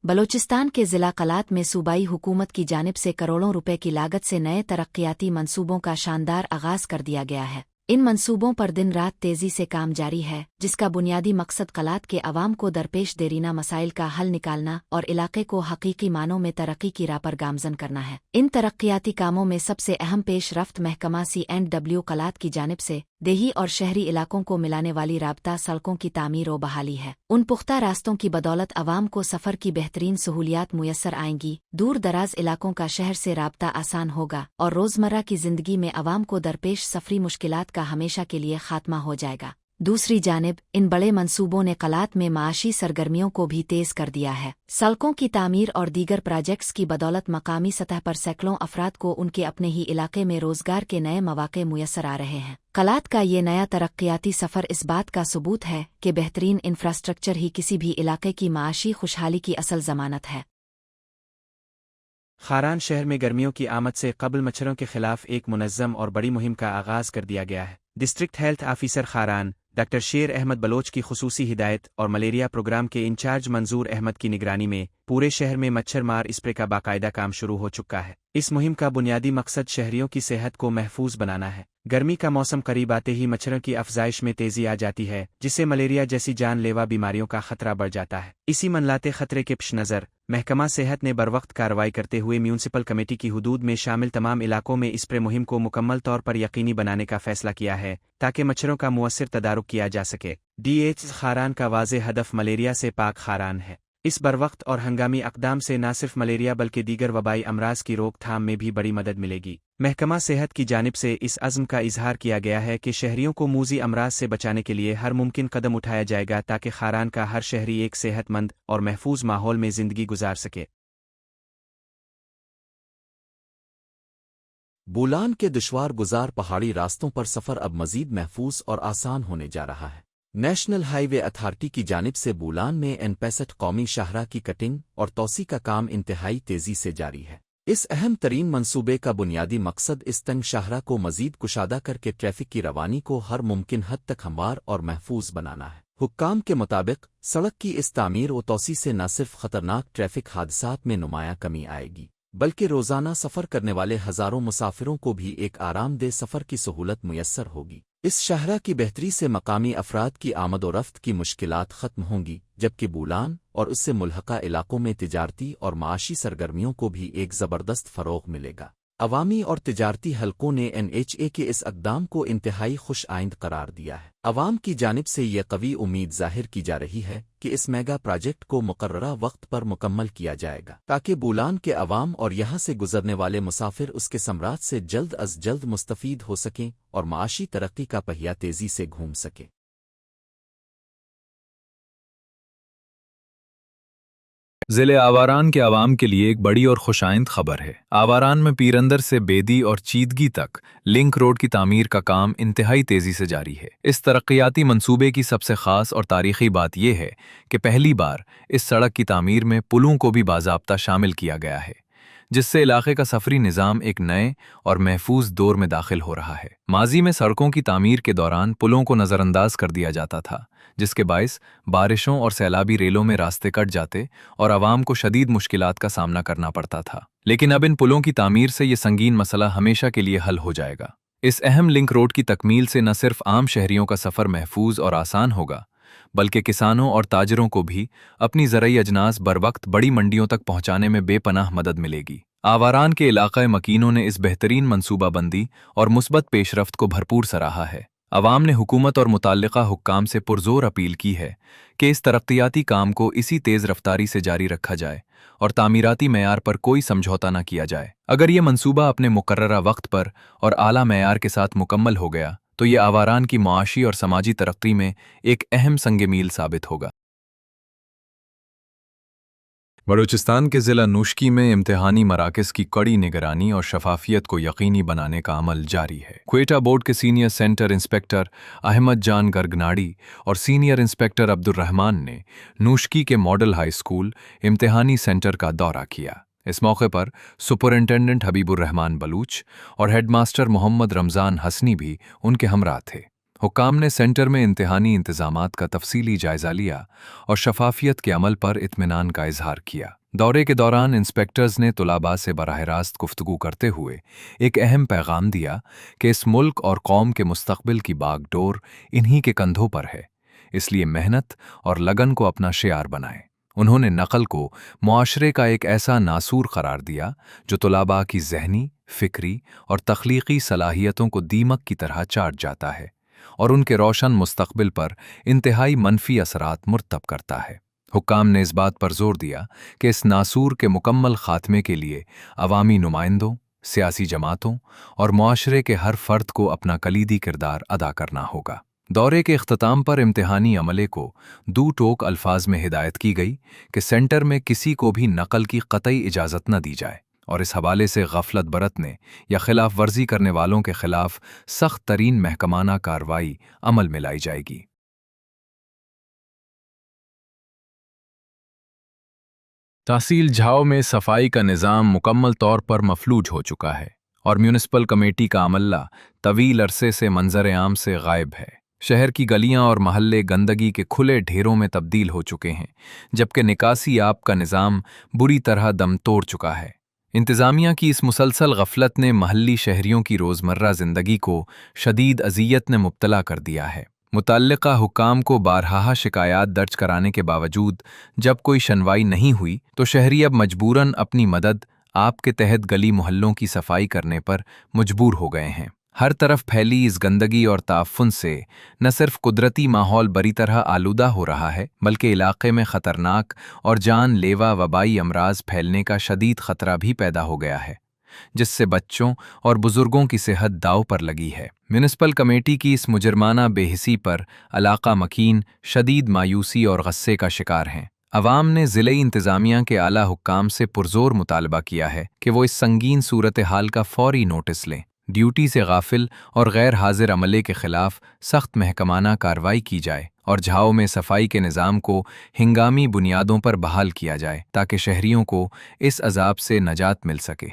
बलोचिस्तान के ज़िला कलात में सूबाई हुकूमत की जानिब से करोड़ों रुपए की लागत से नए तरक्याती मंसूबों का शानदार आगाज कर दिया गया है। इन मंसूबों पर दिन रात तेजी से काम जारी है, जिसका बुनियादी मकसद कलात के अवाम को दरपेश देरीना मसाइल का हल निकालना और इलाके को हकीकी मानों में तरक्की की राह पर गामजन करना है। इन तरक्याती कामों में सबसे अहम पेश रफ्त महकमा C&W कलात की जानिब से देही और शहरी इलाकों को मिलाने वाली राबता सड़कों की तामीर और बहाली है। उन पुख्ता रास्तों की बदौलत अवाम को सफ़र की बेहतरीन सहूलियात मुयस्सर आएंगी, दूर दराज इलाकों का शहर से राबता आसान होगा और रोज़मर्रा की ज़िंदगी में अवाम को दरपेश सफरी मुश्किलात का हमेशा के लिए खात्मा हो जाएगा। दूसरी जानिब इन बड़े मंसूबों ने कलात में माशी सरगर्मियों को भी तेज कर दिया है। सड़कों की तामीर और दीगर प्रोजेक्ट्स की बदौलत मकामी सतह पर सैकड़ों अफराद को उनके अपने ही इलाके में रोजगार के नए मौके मुयस्सर आ रहे हैं। कलात का ये नया तरक्याती सफ़र इस बात का सबूत है कि बेहतरीन इंफ्रास्ट्रक्चर ही किसी भी इलाके की माशी खुशहाली की असल जमानत है। खारान शहर में गर्मियों की आमद से कबल मच्छरों के खिलाफ एक मुनज़्ज़म और बड़ी मुहिम का आगाज कर दिया गया है। District health officer Kharan doctor शेर अहमद बलोच की खुसूसी हिदायत और मलेरिया प्रोग्राम के इंचार्ज मंजूर अहमद की निगरानी में पूरे शहर में मच्छर मार स्प्रे का बाकायदा काम शुरू हो चुका है। इस मुहिम का बुनियादी मकसद शहरियों की सेहत को महफूज बनाना है। गर्मी का मौसम करीब आते ही मच्छरों की अफजाइश में तेजी आ जाती है, जिससे मलेरिया जैसी जानलेवा बीमारियों का खतरा बढ़ जाता है। इसी मनलाते खतरे के पेश नज़र महकमा सेहत ने बरवक्त कार्रवाई करते हुए म्यूनसिपल कमेटी की हुदूद में शामिल तमाम इलाकों में स्प्रे मुहिम को मुकम्मल तौर पर यकीनी बनाने का फैसला किया है, ताकि मच्छरों का मुअस्सिर तदारुक किया जा सके। DH खारान का वाज़ेह हदफ मलेरिया से पाक खारान है। इस बरवक्त और हंगामी अक़दाम से न सिर्फ मलेरिया बल्कि दीगर वबाई अमराज की रोकथाम में भी बड़ी मदद मिलेगी। महकमा सेहत की जानिब से इस अज़्म का इजहार किया गया है कि शहरियों को मूज़ी अमराज से बचाने के लिए हर मुमकिन कदम उठाया जाएगा, ताकि खारान का हर शहरी एक सेहतमंद और महफूज माहौल में ज़िंदगी गुजार सके। बूलान के दुश्वार गुजार पहाड़ी रास्तों पर सफ़र अब मज़ीद महफूज और आसान होने जा रहा है। नेशनल हाईवे अथॉरिटी की जानिब से बूलान में N65 कौमी शाहराह की कटिंग और तोसी का काम इंतहाई तेज़ी से जारी है। इस अहम तरीन मंसूबे का बुनियादी मकसद इस तंग शाहराह को मज़ीद कुशादा करके ट्रैफिक की रवानी को हर मुमकिन हद तक हमवार और महफूज बनाना है। हुक्काम के मुताबिक सड़क की इस तामीर व तोसी से न सिर्फ खतरनाक ट्रैफिक हादसात में नुमायां कमी आएगी, बल्कि रोज़ाना सफ़र करने वाले हज़ारों मुसाफिरों को भी एक आरामदेह सफ़र की सहूलत मुयस्सर होगी। इस शाहराह की बेहतरी से मकामी अफराद की आमद व रफ्त की मुश्किलात ख़त्म होंगी, जबकि बूलान और उससे मुल्हका इलाकों में तिजारती और माशी सरगर्मियों को भी एक ज़बरदस्त फ़रोग़ मिलेगा। अवामी और तिजारती हलकों ने NHA के इस अक़दाम को इंतहाई खुश आइंद करार दिया है। अवाम की जानिब से ये कवी उम्मीद ज़ाहिर की जा रही है कि इस मेगा प्रोजेक्ट को मुकर्ररा वक्त पर मुकम्मल किया जाएगा, ताकि बूलान के अवाम और यहाँ से गुजरने वाले मुसाफिर उसके समरात से जल्द अज जल्द मुस्तफ़ीद हो सकें और माशी तरक्की का पहिया तेज़ी से घूम सके। ज़िले आवारान के अवाम के लिए एक बड़ी और खुशाइंद खबर है। आवारान में पीरंदर से बेदी और चीदगी तक लिंक रोड की तामीर का काम इंतहाई तेज़ी से जारी है। इस तरक्याती मंसूबे की सबसे ख़ास और तारीख़ी बात यह है कि पहली बार इस सड़क की तामीर में पुलों को भी बाज़ाब्ता शामिल किया गया है, जिससे इलाके का सफरी निज़ाम एक नए और महफूज दौर में दाखिल हो रहा है। माजी में सड़कों की तामीर के दौरान पुलों को नज़रअंदाज कर दिया जाता था, जिसके बायस बारिशों और सैलाबी रेलों में रास्ते कट जाते और आवाम को शदीद मुश्किलात का सामना करना पड़ता था। लेकिन अब इन पुलों की तामीर से ये संगीन मसला हमेशा के लिए हल हो जाएगा। इस अहम लिंक रोड की तकमील से न सिर्फ आम शहरियों का सफ़र महफूज और आसान होगा, बल्कि किसानों और ताजरों को भी अपनी ज़रई अजनास बरवक्त बड़ी मंडियों तक पहुंचाने में बेपनाह मदद मिलेगी। आवारान के इलाक़ाए मकीनों ने इस बेहतरीन मनसूबाबंदी और मुस्बत पेशरफ्त को भरपूर सराहा है। अवाम ने हुकूमत और मुताल्लिका हुक्काम से पुरजोर अपील की है कि इस तरक्याती काम को इसी तेज़ रफ्तारी से जारी रखा जाए और तामीराती मेयार पर कोई समझौता न किया जाए। अगर ये मंसूबा अपने मुकर्ररा वक्त पर और आला मेयार के साथ मुकम्मल हो गया तो ये आवारान की मुआशी और समाजी तरक्की में एक अहम संग मील साबित होगा। बलूचिस्तान के ज़िला नूशकी में इम्तिहानी मराकज़ की कड़ी निगरानी और शफाफियत को यकीनी बनाने का अमल जारी है। क्वेटा बोर्ड के सीनियर सेंटर इंस्पेक्टर अहमद जान गरगनाड़ी और सीनियर इंस्पेक्टर अब्दुर्रहमान ने नूशकी के मॉडल हाई स्कूल इम्तिहानी सेंटर का दौरा किया। इस मौके पर सुपरिंटेंडेंट हबीबुर्रहमान बलूच और हेडमास्टर मोहम्मद रमज़ान हसनी भी उनके हमरा थे। हुक्काम ने सेंटर में इम्तिहानी इंतजामात का तफसीली जायजा लिया और शफाफियत के अमल पर इत्मीनान का इजहार किया। दौरे के दौरान इंस्पेक्टर्स ने तुलाबा से बराह रास्त गुफ्तगू करते हुए एक अहम पैगाम दिया कि इस मुल्क और कौम के मुस्तकबिल की बागडोर इन्हीं के कंधों पर है, इसलिए मेहनत और लगन को अपना शियार बनाएं। उन्होंने नकल को मुआशरे का एक ऐसा नासूर करार दिया जो तुलाबा की ज़हनी, फ़िक्री और तख्लीकी सलाहियतों को दीमक की तरह चाट जाता है और उनके रोशन मुस्तकबिल पर इंतहाई मनफी असरात मुर्तब करता है। हुक्काम ने इस बात पर जोर दिया कि इस नासूर के मुकम्मल खात्मे के लिए अवामी नुमाइंदों, सियासी जमातों और मुआशरे के हर फर्द को अपना कलीदी किरदार अदा करना होगा। दौरे के इख्तिताम पर इम्तिहानी अमले को दो टोक अल्फाज में हिदायत की गई कि सेंटर में किसी को भी नकल की कतई इजाज़त न दी जाए और इस हवाले से गफलत बरतने या खिलाफ वर्जी करने वालों के खिलाफ सख्त तरीन महकमाना कार्रवाई अमल में लाई जाएगी। तहसील झाओ में सफाई का निज़ाम मुकम्मल तौर पर मफलूज हो चुका है और म्यूनिसिपल कमेटी का अमला तवील अरसे से मंजर आम से गायब है। शहर की गलियां और महल्ले गंदगी के खुले ढेरों में तब्दील हो चुके हैं, जबकि निकासी आब का निज़ाम बुरी तरह दम तोड़ चुका है। इंतज़ामिया की इस मुसलसल गफलत ने महल्ली शहरियों की रोज़मर्रा ज़िंदगी को शदीद अज़ियत ने मुब्तला कर दिया है। मुतल्लिका हुक्काम को बारहा शिकायत दर्ज कराने के बावजूद जब कोई सुनवाई नहीं हुई तो शहरी अब मजबूरन अपनी मदद आपके तहत गली मोहल्लों की सफाई करने पर मजबूर हो गए हैं। हर तरफ फैली इस गंदगी और ताफुन से न सिर्फ कुदरती माहौल बरी तरह आलूदा हो रहा है, बल्कि इलाके में ख़तरनाक और जान लेवा वबाई अमराज फैलने का शदीद ख़तरा भी पैदा हो गया है, जिससे बच्चों और बुजुर्गों की सेहत दाव पर लगी है। म्यूनिसिपल कमेटी की इस मुजरमाना बेहिसी पर इलाका मकीन शदीद मायूसी और गस्से का शिकार हैं। अवाम ने ज़िले इंतज़ामिया के आला हुक्काम से पुरजोर मुतालबा किया है कि वो इस संगीन सूरत हाल का फौरी नोटिस लें, ड्यूटी से गाफिल और गैर हाजिर अमले के खिलाफ सख्त महकमाना कार्रवाई की जाए और झाओ में सफाई के निज़ाम को हिंगामी बुनियादों पर बहाल किया जाए ताकि शहरियों को इस अजाब से नजात मिल सके।